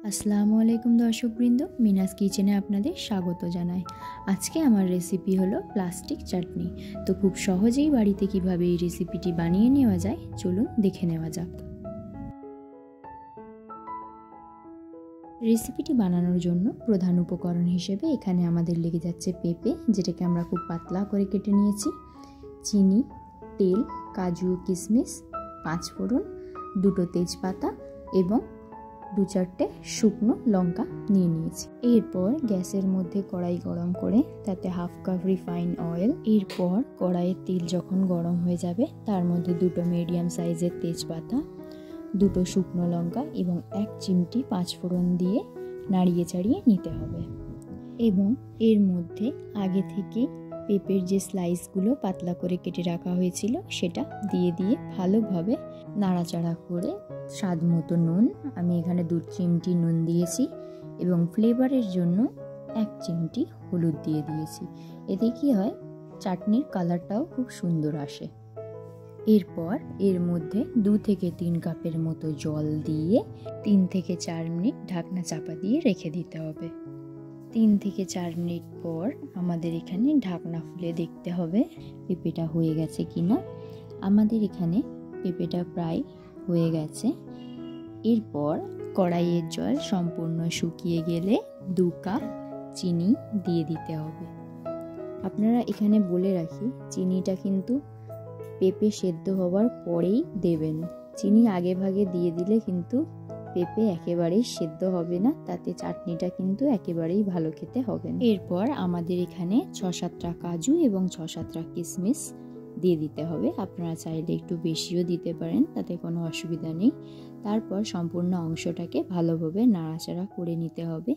আসসালামু আলাইকুম দর্শকবৃন্দ, মিনাস কিচেনে আপনাদের স্বাগত জানাই। আজকে আমার রেসিপি হলো প্লাস্টিক চাটনি। তো খুব সহজেই বাড়িতে কিভাবে এই রেসিপিটি বানিয়ে নেওয়া যায় চলুন দেখে নেওয়া যাক। রেসিপিটি বানানোর জন্য প্রধান উপকরণ হিসেবে এখানে আমাদের লেগে যাচ্ছে পেঁপে, যেটাকে আমরা খুব পাতলা করে কেটে নিয়েছি, চিনি, তেল, কাজু, কিশমিশ, 5 ফোড়ন, 2টো তেজপাতা এবং 2-4টে শুকনো লঙ্কা নিয়ে নিয়েছি। এরপর গ্যাসের মধ্যে কড়াই গরম করে তাতে 1/2 কাপ রিফাইন অয়েল। এরপর কড়াইয়ের তেল যখন গরম হয়ে যাবে তার মধ্যে 2টো মিডিয়াম সাইজের তেজপাতা, 2টো শুকনো লঙ্কা এবং 1 চিমটি 5 ফোড়ন দিয়ে নাড়িয়ে চাড়িয়ে নিতে হবে। এবং এর মধ্যে আগে থেকে পেঁপের যে স্লাইসগুলো পাতলা করে কেটে রাখা হয়েছিল সেটা দিয়ে ভালোভাবে নাড়াচাড়া করে স্বাদ মতো নুন, আমি এখানে 2 চিমটি নুন দিয়েছি এবং ফ্লেভারের জন্য 1 চিমটি হলুদ দিয়ে দিয়েছি। এতে কি হয়, চাটনির কালারটাও খুব সুন্দর আসে। এরপর এর মধ্যে 2 থেকে 3 কাপের মতো জল দিয়ে 3 থেকে 4 মিনিট ঢাকনা চাপা দিয়ে রেখে দিতে হবে। 3 থেকে 4 মিনিট পর আমাদের এখানে ঢাকনা খুলে দেখতে হবে পেঁপেটা হয়ে গেছে কিনা। আমাদের এখানে পেঁপেটা প্রায় হয়ে গেছে। এরপর কড়াইয়ের জল সম্পূর্ণ শুকিয়ে গেলে 2 কাপ চিনি দিয়ে দিতে হবে। আপনারা এখানে বলে রাখি, চিনিটা কিন্তু পেঁপে সেদ্ধ হওয়ার পরেই দেবেন। চিনি আগে ভাগে দিয়ে দিলে কিন্তু পেঁপে একেবারেই সেদ্ধ হবে না, তাতে চাটনিটা কিন্তু একেবারেই ভালো খেতে হবে না। এরপর আমাদের এখানে 6-7টা কাজু এবং 6-7টা কিশমিশ দিয়ে দিতে হবে। আপনারা চাইলে একটু বেশিও দিতে পারেন, তাতে কোনো অসুবিধা নেই। তারপর সম্পূর্ণ অংশটাকে ভালোভাবে নাড়াচাড়া করে নিতে হবে।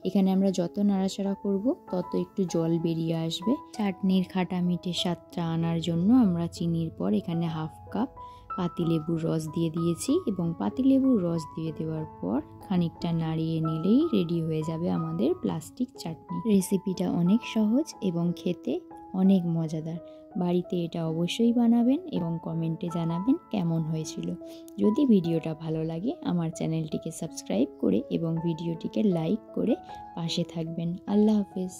এখানে আমরা যত নাড়াচাড়া করব তত একটু জল বেরিয়ে আসবে। চাটনির খাটা মিঠে স্বাদটা আনার জন্য আমরা চিনির পর এখানে 1/2 কাপ পাতিলেবুর রস দিয়ে দিয়েছি এবং পাতিলেবুর রস দিয়ে দেওয়ার পর খানিকটা নাড়িয়ে নিলেই রেডি হয়ে যাবে আমাদের প্লাস্টিক চাটনি। রেসিপিটা অনেক সহজ এবং খেতে অনেক মজাদার। বাড়িতে এটা অবশ্যই বানাবেন এবং কমেন্টে জানাবেন কেমন হয়েছিল। যদি ভিডিওটা ভালো লাগে আমার চ্যানেলটিকে সাবস্ক্রাইব করে এবং ভিডিওটিকে লাইক করে পাশে থাকবেন। আল্লাহ হাফেজ।